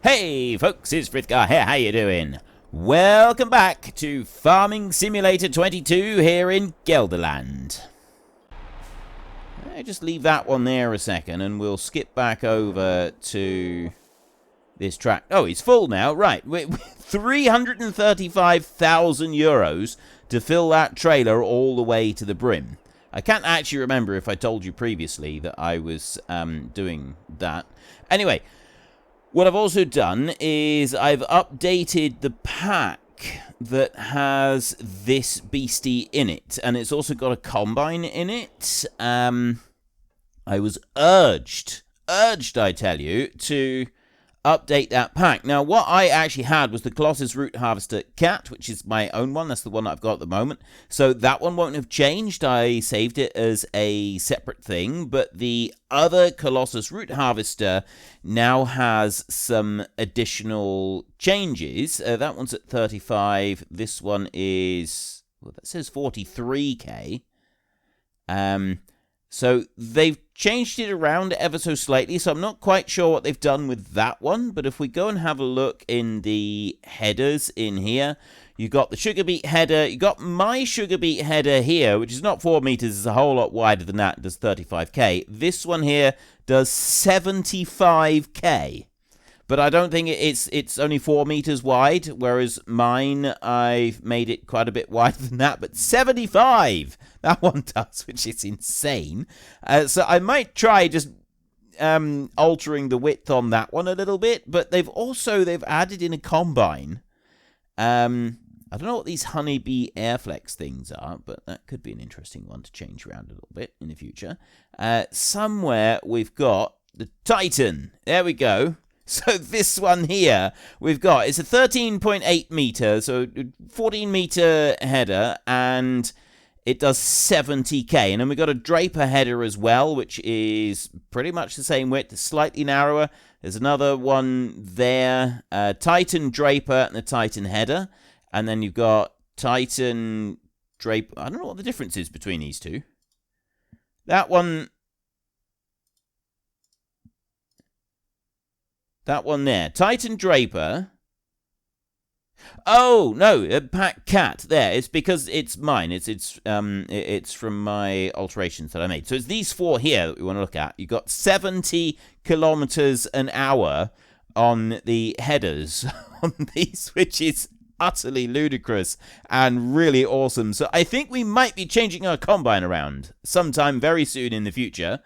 Hey folks, it's Frithgar here, how you doing? Welcome back to Farming Simulator 22 here in Gelderland. Just leave that one there a second and we'll skip back over to this track. Oh, it's full now, right. 335,000 euros to fill that trailer all the way to the brim. I can't actually remember if I told you previously that I was doing that. Anyway, what I've also done is I've updated the pack that has this beastie in it, and it's also got a combine in it. I was urged, I tell you, to update that pack. Now, what I actually had was the CLAAS Root Harvester Cat, which is my own one. That's the one that I've got at the moment. So that one won't have changed. I saved it as a separate thing. But the other CLAAS Root Harvester now has some additional changes. That one's at 35. This one is, well, that says 43k. So they've changed it around ever so slightly, so I'm not quite sure what they've done with that one. But if we go and have a look in the headers in here, you got the sugar beet header, you got my sugar beet header here, which is not 4 meters, it's a whole lot wider than that, it does 35k. This one here does 75k. But I don't think it's only 4 meters wide, whereas mine, I've made it quite a bit wider than that, but 75! That one does, which is insane. So I might try just altering the width on that one a little bit, but they've added in a combine. I don't know what these honeybee airflex things are, but that could be an interesting one to change around a little bit in the future. Somewhere we've got the Titan. There we go. So this one here we've got, it's a 13.8 meter, so 14 meter header, and it does 70k. And then we've got a Draper header as well, which is pretty much the same width, slightly narrower. There's another one there, Titan Draper and the Titan header. And then you've got Titan Draper. I don't know what the difference is between these two. That one there, Titan Draper. Oh no, Pack Cat. There, it's because it's mine. It's from my alterations that I made. So it's these four here that we want to look at. You got 70 kilometers an hour on the headers on these, which is utterly ludicrous and really awesome. So I think we might be changing our combine around sometime very soon in the future.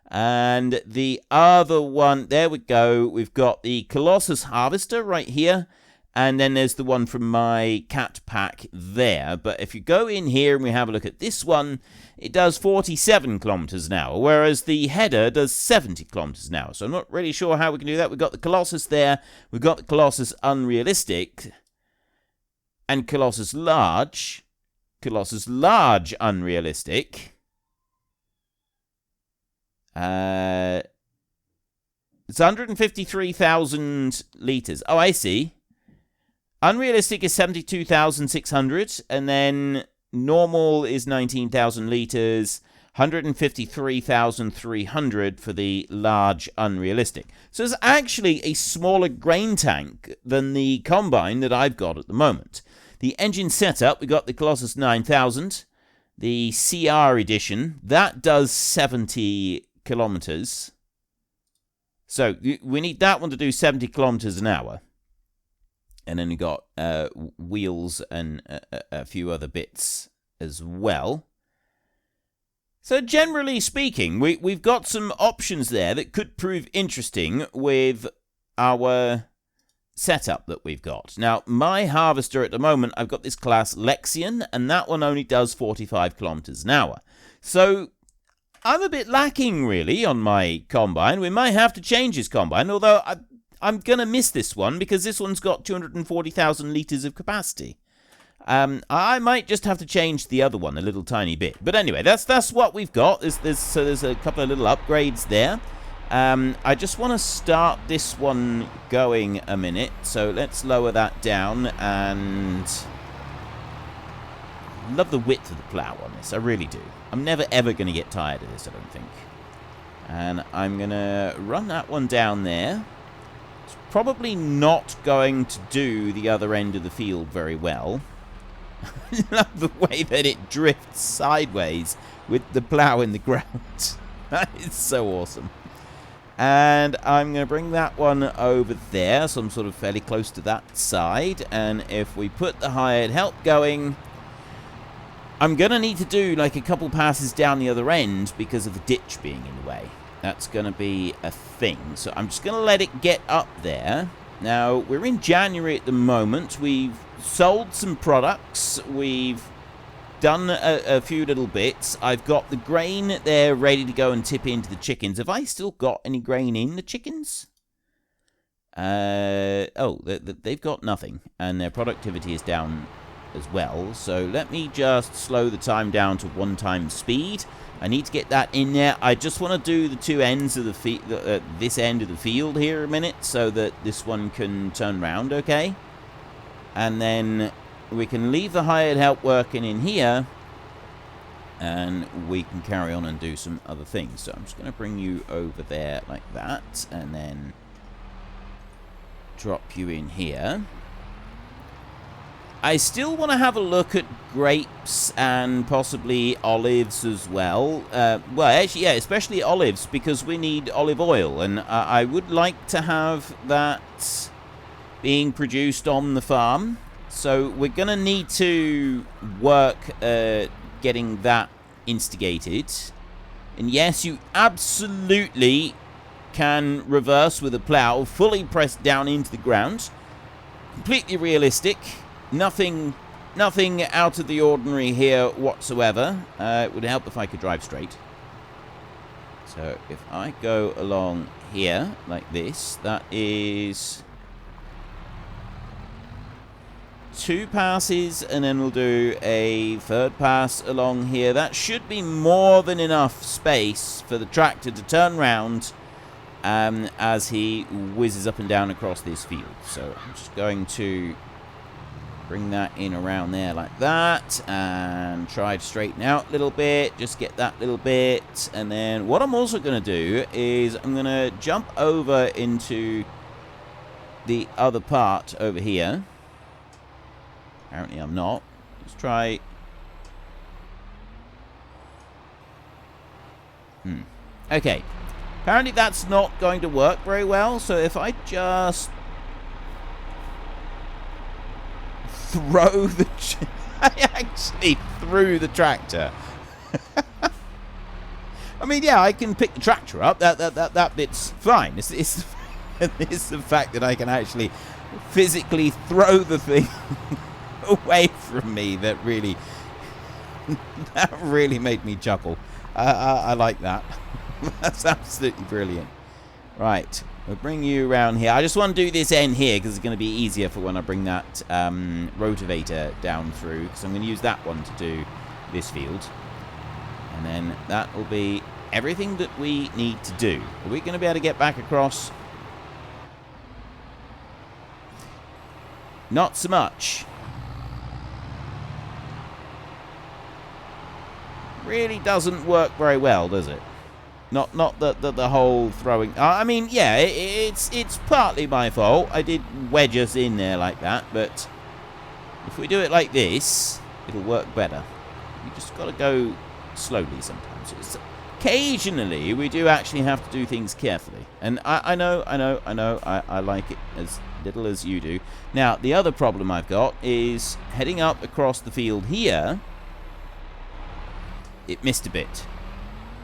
And the other one, there we go. We've got the CLAAS Harvester right here. And then there's the one from my cat pack there. But if you go in here and we have a look at this one, it does 47 kilometers an hour, whereas the header does 70 kilometers an hour. So I'm not really sure how we can do that. We've got the CLAAS there. We've got the CLAAS Unrealistic and CLAAS Large. CLAAS Large Unrealistic. It's 153,000 litres. Oh, I see. Unrealistic is 72,600, and then normal is 19,000 litres, 153,300 for the large unrealistic. So it's actually a smaller grain tank than the combine that I've got at the moment. The engine setup, we got the CLAAS 9000, the CR edition, that does 70 kilometers. So we need that one to do 70 kilometers an hour. And then we got wheels and a few other bits as well. So generally speaking, we've got some options there that could prove interesting with our setup that we've got. Now, my harvester at the moment, I've got this CLAAS Lexion, and that one only does 45 kilometers an hour. So I'm a bit lacking, really, on my combine. We might have to change this combine, although I'm going to miss this one because this one's got 240,000 litres of capacity. I might just have to change the other one a little tiny bit. But anyway, that's what we've got. There's a couple of little upgrades there. I just want to start this one going a minute. So let's lower that down, and love the width of the plough on this. I really do. I'm never ever going to get tired of this, I don't think. And I'm going to run that one down there. It's probably not going to do the other end of the field very well. I love the way that it drifts sideways with the plow in the ground. That is so awesome. And I'm going to bring that one over there, so I'm sort of fairly close to that side. And if we put the hired help going, I'm going to need to do like a couple passes down the other end because of the ditch being in the way. That's going to be a thing. So I'm just going to let it get up there. Now, we're in January at the moment. We've sold some products. We've done a few little bits. I've got the grain there ready to go and tip into the chickens. Have I still got any grain in the chickens? Oh, they've got nothing. And their productivity is down as well. So let me just slow the time down to 1x speed. I need to get that in there. I just want to do the two ends of the this end of the field here a minute so that this one can turn round okay. And then we can leave the hired help working in here and we can carry on and do some other things. So I'm just going to bring you over there like that and then drop you in here. I still want to have a look at grapes and possibly olives as well. Well, actually, yeah, especially olives, because we need olive oil. And I would like to have that being produced on the farm. So we're going to need to work getting that instigated. And yes, you absolutely can reverse with a plow, fully pressed down into the ground. Completely realistic. Nothing out of the ordinary here whatsoever. It would help if I could drive straight. So if I go along here like this, that is 2 passes, and then we'll do a 3rd pass along here. That should be more than enough space for the tractor to turn round as he whizzes up and down across this field. So I'm just going to bring that in around there like that and try to straighten out a little bit. Just get that little bit. And then what I'm also going to do is I'm going to jump over into the other part over here. Apparently I'm not. Let's try. Okay. Apparently that's not going to work very well. So if I just throw the... I actually threw the tractor. I mean, yeah, I can pick the tractor up. That bit's fine. It's the fact that I can actually physically throw the thing away from me that really made me chuckle. I like that. That's absolutely brilliant. Right. We'll bring you around here. I just want to do this end here because it's going to be easier for when I bring that rotavator down through, because I'm going to use that one to do this field. And then that will be everything that we need to do. Are we going to be able to get back across? Not so much. Really doesn't work very well, does it? Not the whole throwing. I mean, yeah, it's partly my fault. I did wedge us in there like that, but if we do it like this, it'll work better. You just got to go slowly sometimes. Occasionally, we do actually have to do things carefully, and I know. I like it as little as you do. Now, the other problem I've got is heading up across the field here. It missed a bit.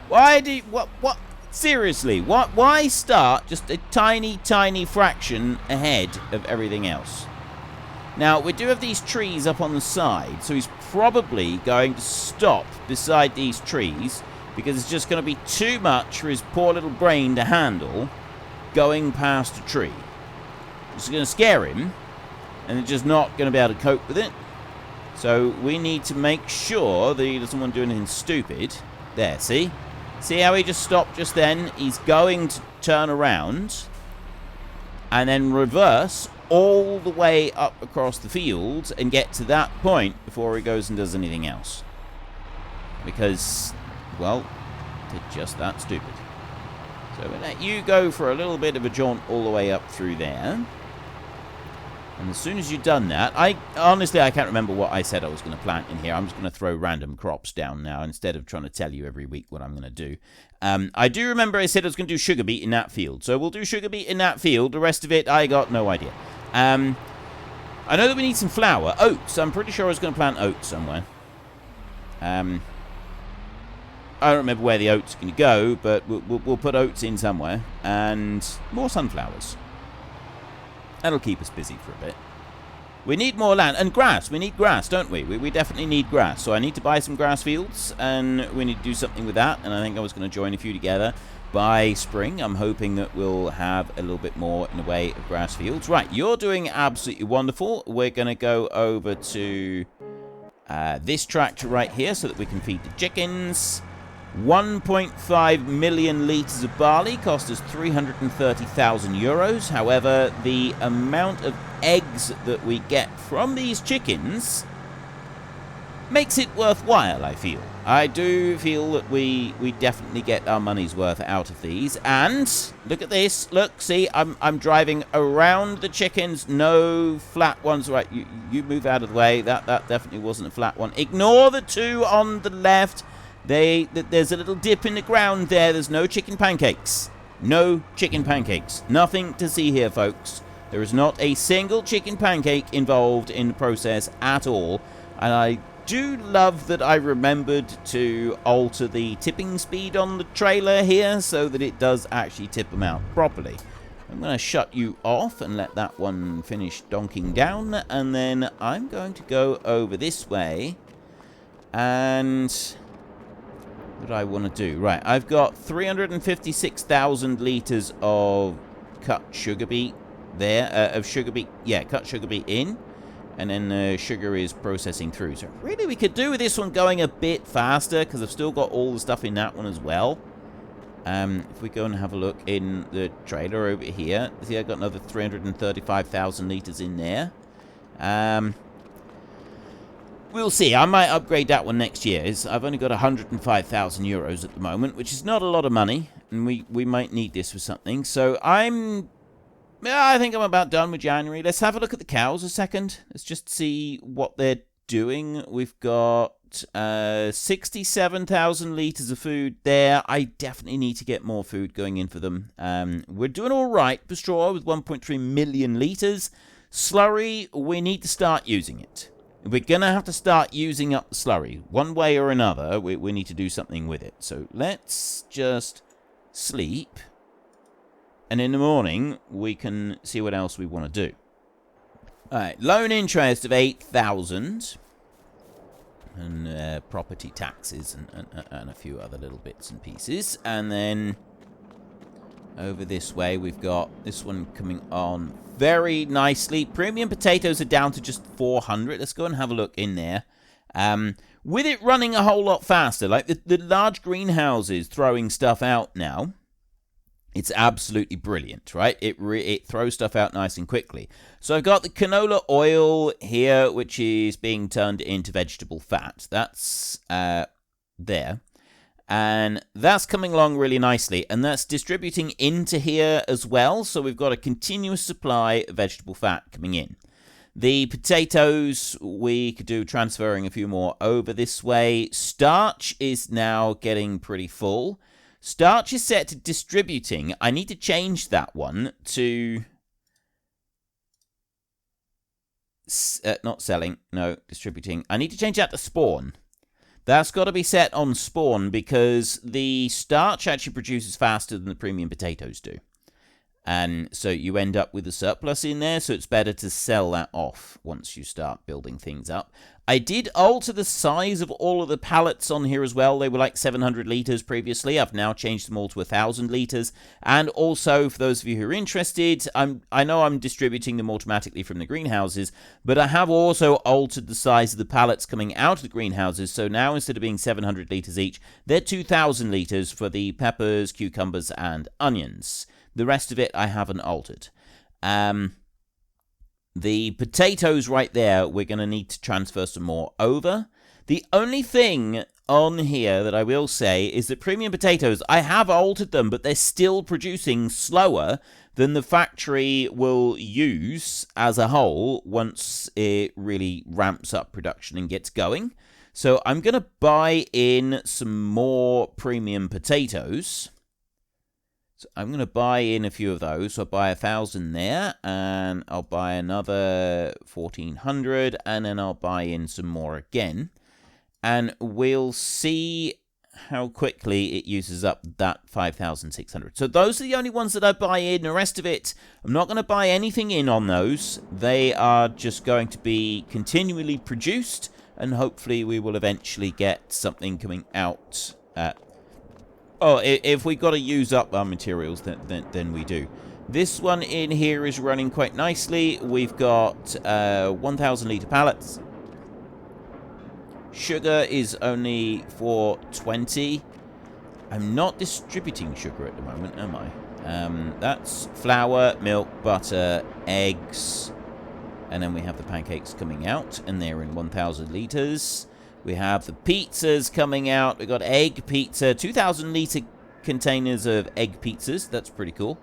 Why do you, what seriously, why start just a tiny fraction ahead of everything else? Now, we do have these trees up on the side, so he's probably going to stop beside these trees because it's just going to be too much for his poor little brain to handle going past a tree. It's going to scare him, and it's just not going to be able to cope with it. So we need to make sure that he doesn't want to do anything stupid. There, see? See how he just stopped just then? He's going to turn around and then reverse all the way up across the field and get to that point before he goes and does anything else. Because, well, they're just that stupid. So we'll let you go for a little bit of a jaunt all the way up through there. And as soon as you've done that, honestly, I can't remember what I said I was going to plant in here. I'm just going to throw random crops down now instead of trying to tell you every week what I'm going to do. I do remember I said I was going to do sugar beet in that field. So we'll do sugar beet in that field. The rest of it, I got no idea. I know that we need some flour. Oats. I'm pretty sure I was going to plant oats somewhere. I don't remember where the oats are going to go, but we'll put oats in somewhere. And more sunflowers. That'll keep us busy for a bit. We need more land. And grass. We need grass, don't we? We definitely need grass. So I need to buy some grass fields. And we need to do something with that. And I think I was going to join a few together by spring. I'm hoping that we'll have a little bit more in the way of grass fields. Right. You're doing absolutely wonderful. We're going to go over to this tractor right here so that we can feed the chickens. 1.5 million litres of barley cost us 330,000 euros. However, the amount of eggs that we get from these chickens makes it worthwhile, I feel. I do feel that we definitely get our money's worth out of these. And look at this. Look, see, I'm driving around the chickens. No flat ones. Right, you move out of the way. That definitely wasn't a flat one. Ignore the two on the left. There's a little dip in the ground there. There's no chicken pancakes. No chicken pancakes. Nothing to see here, folks. There is not a single chicken pancake involved in the process at all. And I do love that I remembered to alter the tipping speed on the trailer here so that it does actually tip them out properly. I'm going to shut you off and let that one finish donking down. And then I'm going to go over this way and... what do I want to do? Right, I've got 356,000 litres of cut sugar beet there. Of sugar beet, yeah, cut sugar beet in. And then the sugar is processing through. So really we could do with this one going a bit faster because I've still got all the stuff in that one as well. If we go and have a look in the trailer over here. See, I've got another 335,000 litres in there. We'll see. I might upgrade that one next year. I've only got 105,000 euros at the moment, which is not a lot of money, and we might need this for something. So I think I'm about done with January. Let's have a look at the cows a second. Let's just see what they're doing. We've got 67,000 litres of food there. I definitely need to get more food going in for them. We're doing all right for straw with 1.3 million litres. Slurry, we need to start using it. We're going to have to start using up the slurry. One way or another, we need to do something with it. So let's just sleep. And in the morning, we can see what else we want to do. Alright, loan interest of 8,000. And property taxes and a few other little bits and pieces. And then over this way, we've got this one coming on very nicely. Premium potatoes are down to just 400. Let's go and have a look in there. With it running a whole lot faster, like the large greenhouses throwing stuff out now, it's absolutely brilliant, right? It throws stuff out nice and quickly. So I've got the canola oil here, which is being turned into vegetable fat. That's there. And that's coming along really nicely. And that's distributing into here as well. So we've got a continuous supply of vegetable fat coming in. The potatoes, we could do transferring a few more over this way. Starch is now getting pretty full. Starch is set to distributing. I need to change that one to... not selling. No, distributing. I need to change that to spawn. That's got to be set on spawn because the starch actually produces faster than the premium potatoes do. And so you end up with a surplus in there, so it's better to sell that off once you start building things up. I did alter the size of all of the pallets on here as well. They were like 700 litres previously. I've now changed them all to 1,000 litres. And also, for those of you who are interested, I know I'm distributing them automatically from the greenhouses, but I have also altered the size of the pallets coming out of the greenhouses. So now, instead of being 700 litres each, they're 2,000 litres for the peppers, cucumbers, and onions. The rest of it I haven't altered. The potatoes right there, we're going to need to transfer some more over. The only thing on here that I will say is that premium potatoes, I have altered them, but they're still producing slower than the factory will use as a whole once it really ramps up production and gets going. So I'm going to buy in some more premium potatoes. So I'm going to buy in a few of those. So I'll buy 1,000 there, and I'll buy another 1,400, and then I'll buy in some more again. And we'll see how quickly it uses up that 5,600. So those are the only ones that I buy in. The rest of it, I'm not going to buy anything in on those. They are just going to be continually produced, and hopefully we will eventually get something coming out. If we got to use up our materials, then we do. This one in here is running quite nicely. We've got 1,000 litre pallets. Sugar is only for 20. I'm not distributing sugar at the moment, am I? That's flour, milk, butter, eggs, and then we have the pancakes coming out, and they're in 1,000 litres. We have the pizzas coming out. We've got egg pizza, 2,000 litre containers of egg pizzas. That's pretty cool.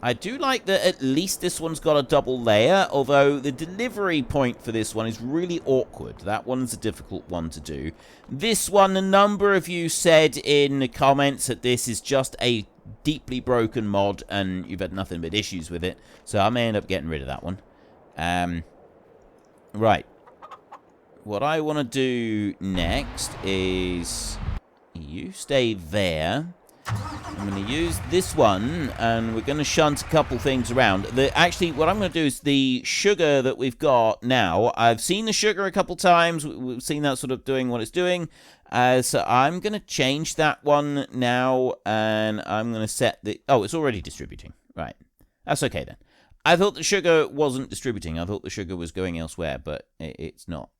I do like that at least this one's got a double layer, although the delivery point for this one is really awkward. That one's a difficult one to do. This one, a number of you said in the comments that this is just a deeply broken mod and you've had nothing but issues with it, so I may end up getting rid of that one. Right. What I want to do next is you stay there. I'm going to use this one, and we're going to shunt a couple things around. Actually, what I'm going to do is the sugar that we've got now. I've seen the sugar a couple times. We've seen that sort of doing what it's doing. So I'm going to change that one now, and I'm going to set the... Oh, it's already distributing. Right. That's okay, then. I thought the sugar wasn't distributing. I thought the sugar was going elsewhere, but it's not.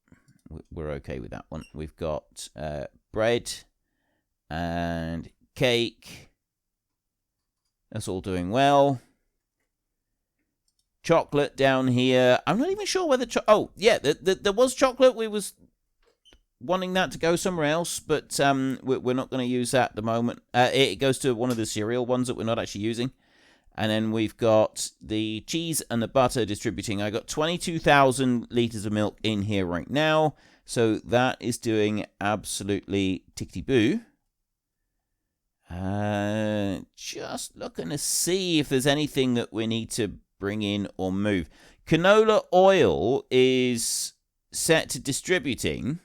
We're okay with that one. We've got bread and... cake. That's all doing well. Chocolate down here. I'm not even sure whether... Oh, yeah, there was chocolate. We was wanting that to go somewhere else, but we're not going to use that at the moment. It goes to one of the cereal ones that we're not actually using. And then we've got the cheese and the butter distributing. I got 22,000 litres of milk in here right now. So that is doing absolutely tickety-boo. Just looking to see if there's anything that we need to bring in or move. Canola oil is set to distributing.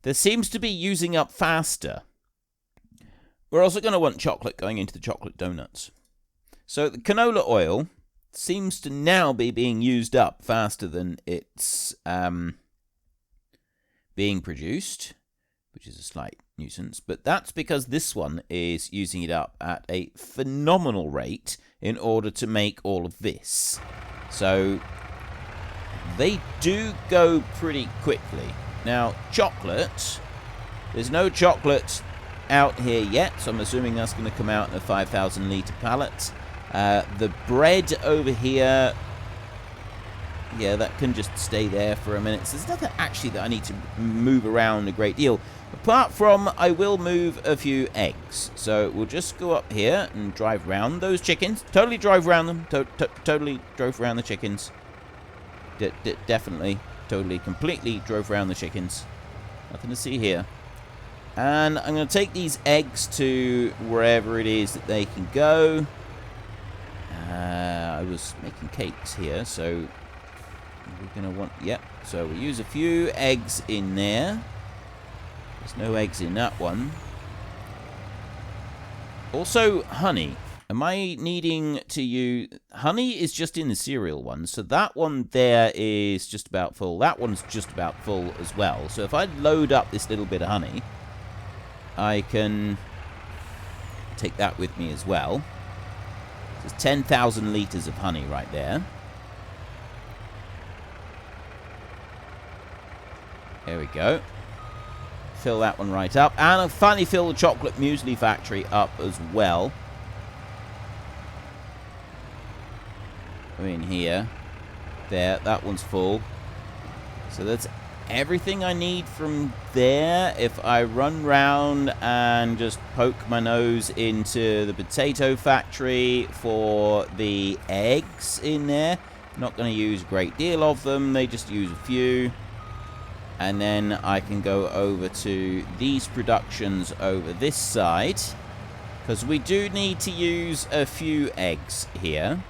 There seems to be using up faster. We're also going to want chocolate going into the chocolate donuts. So the canola oil seems to now be being used up faster than it's being produced, which is a slight nuisance, but that's because this one is using it up at a phenomenal rate in order to make all of this. So they do go pretty quickly. Now, chocolate, there's no chocolate out here yet, so I'm assuming that's going to come out in a 5,000 litre pallet. The bread over here, yeah, that can just stay there for a minute. So there's nothing actually that I need to move around a great deal. Apart from, I will move a few eggs. So we'll just go up here and drive around those chickens. Totally drive around them. Totally drove around the chickens. Definitely, totally, completely drove around the chickens. Nothing to see here. And I'm going to take these eggs to wherever it is that they can go. I was making cakes here, so we're going to want... Yep, so we'll use a few eggs in there. There's no eggs in that one. Also, honey. Am I needing to use... Honey is just in the cereal one, so that one there is just about full. That one's just about full as well. So if I load up this little bit of honey, I can take that with me as well. There's 10,000 litres of honey right there. There we go. Fill that one right up. And I'll finally fill the chocolate muesli factory up as well. Go in here. There, that one's full. So that's everything I need from there. If I run round and just poke my nose into the potato factory for the eggs in there, not going to use a great deal of them. They just use a few. And then I can go over to these productions over this side, because we do need to use a few eggs here.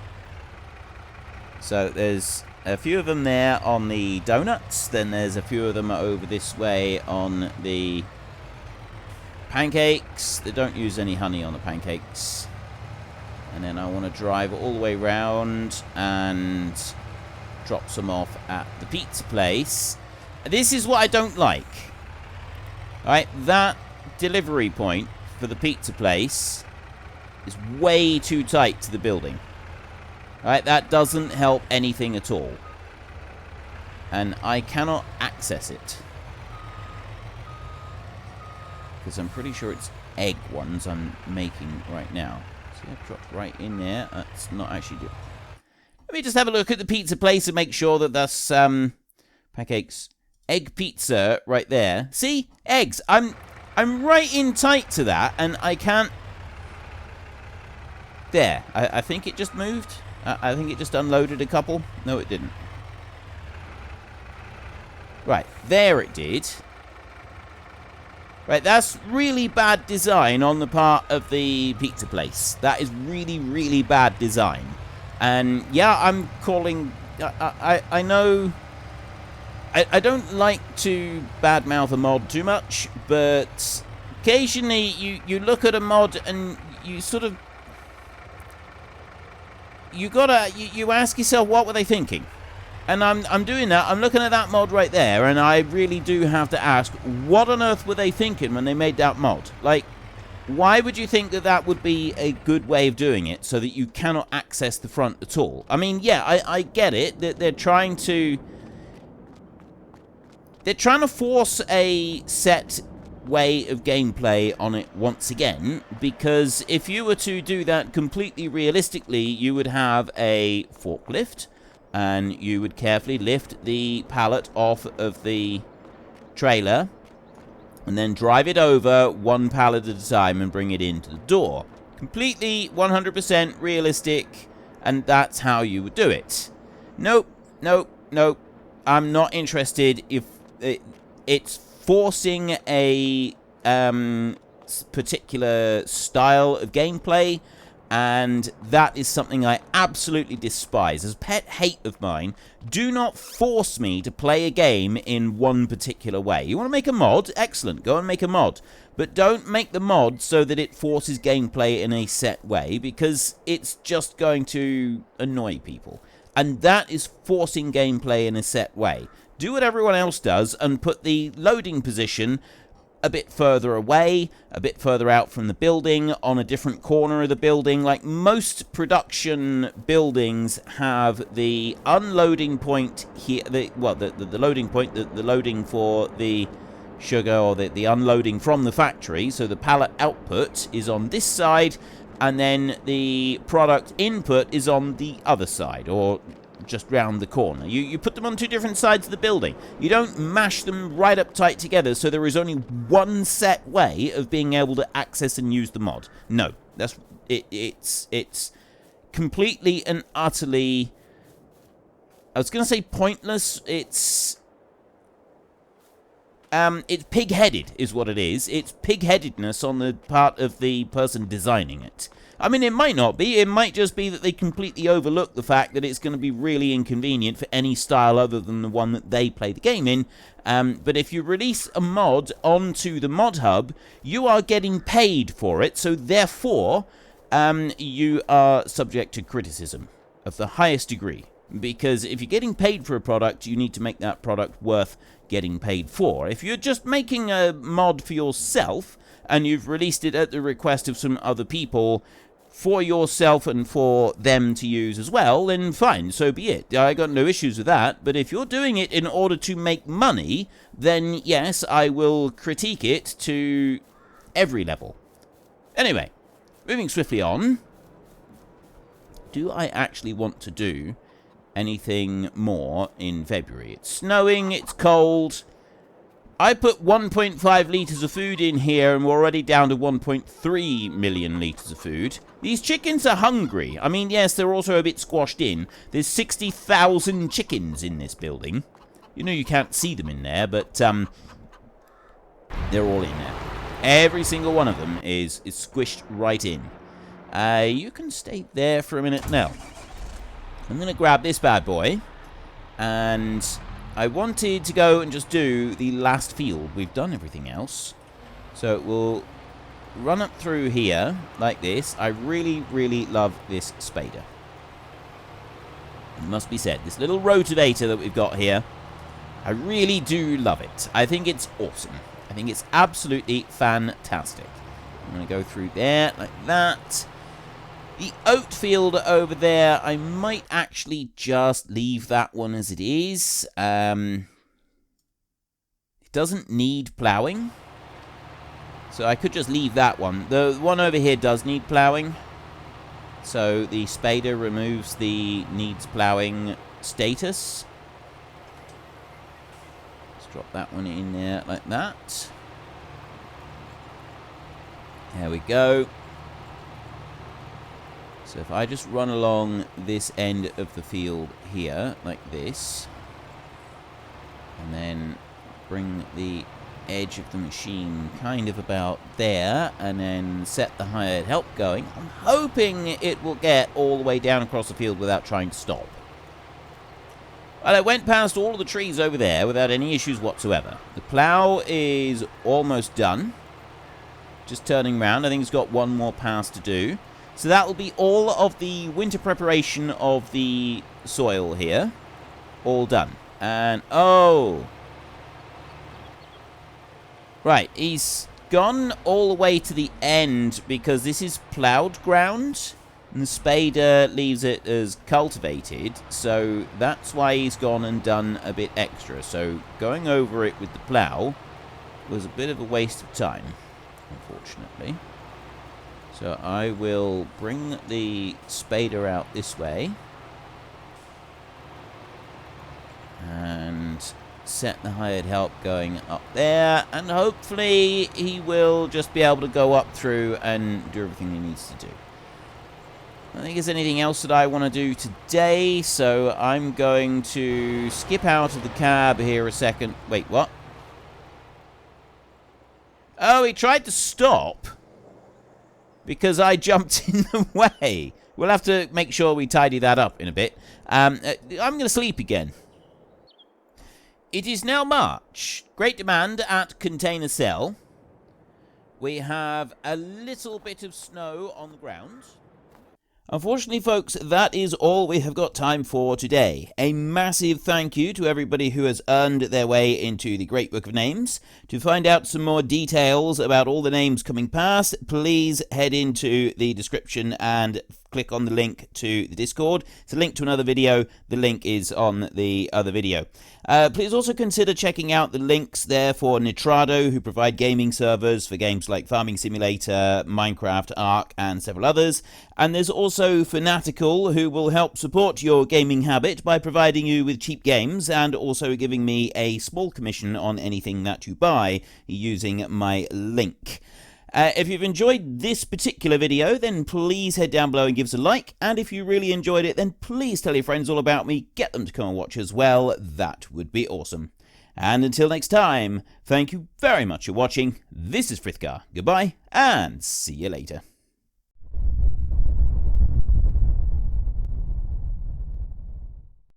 So there's a few of them there on the donuts. Then there's a few of them over this way on the pancakes. They don't use any honey on the pancakes. And then I want to drive all the way around and drop some off at the pizza place. This is what I don't like. Alright, that delivery point for the pizza place is way too tight to the building. Alright, that doesn't help anything at all. And I cannot access it. Because I'm pretty sure it's egg ones I'm making right now. See, I've dropped right in there. That's not actually good. Let me just have a look at the pizza place and make sure that that's pancakes. Egg pizza right there. See? Eggs. I'm right in tight to that, and I can't... There. I think it just moved. I think it just unloaded a couple. No, it didn't. Right. There it did. Right, that's really bad design on the part of the pizza place. That is really, really bad design. And, yeah, I'm calling... I know... I don't like to badmouth a mod too much, but occasionally you look at a mod and you sort of... You ask yourself, what were they thinking? And I'm doing that. I'm looking at that mod right there, and I really do have to ask, what on earth were they thinking when they made that mod? Like, why would you think that that would be a good way of doing it so that you cannot access the front at all? I mean, yeah, I get it. That they're trying to force a set way of gameplay on it once again, because if you were to do that completely realistically, you would have a forklift, and you would carefully lift the pallet off of the trailer, and then drive it over one pallet at a time and bring it into the door. Completely 100% realistic, and that's how you would do it. Nope, nope, nope. I'm not interested if it's forcing a particular style of gameplay, and that is something I absolutely despise. As a pet hate of mine, do not force me to play a game in one particular way. You want to make a mod? Excellent, go and make a mod. But don't make the mod so that it forces gameplay in a set way, because it's just going to annoy people. And that is forcing gameplay in a set way. Do what everyone else does and put the loading position a bit further away, a bit further out from the building, on a different corner of the building. Like most production buildings have the unloading point here, the loading point, the loading for the sugar, or the unloading from the factory. So the pallet output is on this side, and then the product input is on the other side, or just round the corner. You put them on two different sides of the building. You don't mash them right up tight together so there is only one set way of being able to access and use the mod. No, that's it's completely and utterly, I was going to say pointless. It's pig-headed is what it is. It's pig-headedness on the part of the person designing it. I mean, it might not be. It might just be that they completely overlook the fact that it's going to be really inconvenient for any style other than the one that they play the game in. But if you release a mod onto the mod hub, you are getting paid for it. So therefore, you are subject to criticism of the highest degree. Because if you're getting paid for a product, you need to make that product worth getting paid for. If you're just making a mod for yourself, and you've released it at the request of some other people for yourself and for them to use as well, then fine, so be it. I got no issues with that. But if you're doing it in order to make money, then yes, I will critique it to every level. Anyway, moving swiftly on. Do I actually want to do anything more in February. It's snowing, it's cold. I put 1.5 litres of food in here, and we're already down to 1.3 million litres of food. These chickens are hungry. I mean, yes, they're also a bit squashed in. There's 60,000 chickens in this building. You know you can't see them in there, but they're all in there. Every single one of them is squished right in. You can stay there for a minute now. I'm going to grab this bad boy, and I wanted to go and just do the last field. We've done everything else. So we'll run up through here like this. I really, really love this spader. It must be said. This little rotavator that we've got here, I really do love it. I think it's awesome. I think it's absolutely fantastic. I'm going to go through there like that. The oat field over there, I might actually just leave that one as it is. It doesn't need ploughing, so I could just leave that one. The one over here does need ploughing, so the spader removes the needs ploughing status. Let's drop that one in there like that. There we go. So if I just run along this end of the field here, like this, and then bring the edge of the machine kind of about there, and then set the hired help going, I'm hoping it will get all the way down across the field without trying to stop. Well, I went past all of the trees over there without any issues whatsoever. The plough is almost done. Just turning around. I think it's got one more pass to do. So that will be all of the winter preparation of the soil here. All done. And, oh. Right, he's gone all the way to the end because this is ploughed ground. And the spader leaves it as cultivated. So that's why he's gone and done a bit extra. So going over it with the plough was a bit of a waste of time, unfortunately. So I will bring the spader out this way and set the hired help going up there, and hopefully he will just be able to go up through and do everything he needs to do. I don't think there's anything else that I want to do today, so I'm going to skip out of the cab here a second. Wait, what? Oh, he tried to stop because I jumped in the way. We'll have to make sure we tidy that up in a bit. I'm going to sleep again. It is now March. Great demand at Container Cell. We have a little bit of snow on the ground. Unfortunately, folks, that is all we have got time for today. A massive thank you to everybody who has earned their way into the Great Book of Names. To find out some more details about all the names coming past, please head into the description and click on the link to the Discord. It's a link to another video. The link is on the other video. Please also consider checking out the links there for Nitrado, who provide gaming servers for games like Farming Simulator, Minecraft, Ark, and several others. And there's also Fanatical, who will help support your gaming habit by providing you with cheap games and also giving me a small commission on anything that you buy using my link. If you've enjoyed this particular video, then please head down below and give us a like. And if you really enjoyed it, then please tell your friends all about me. Get them to come and watch as well. That would be awesome. And until next time, thank you very much for watching. This is Frithgar. Goodbye, and see you later.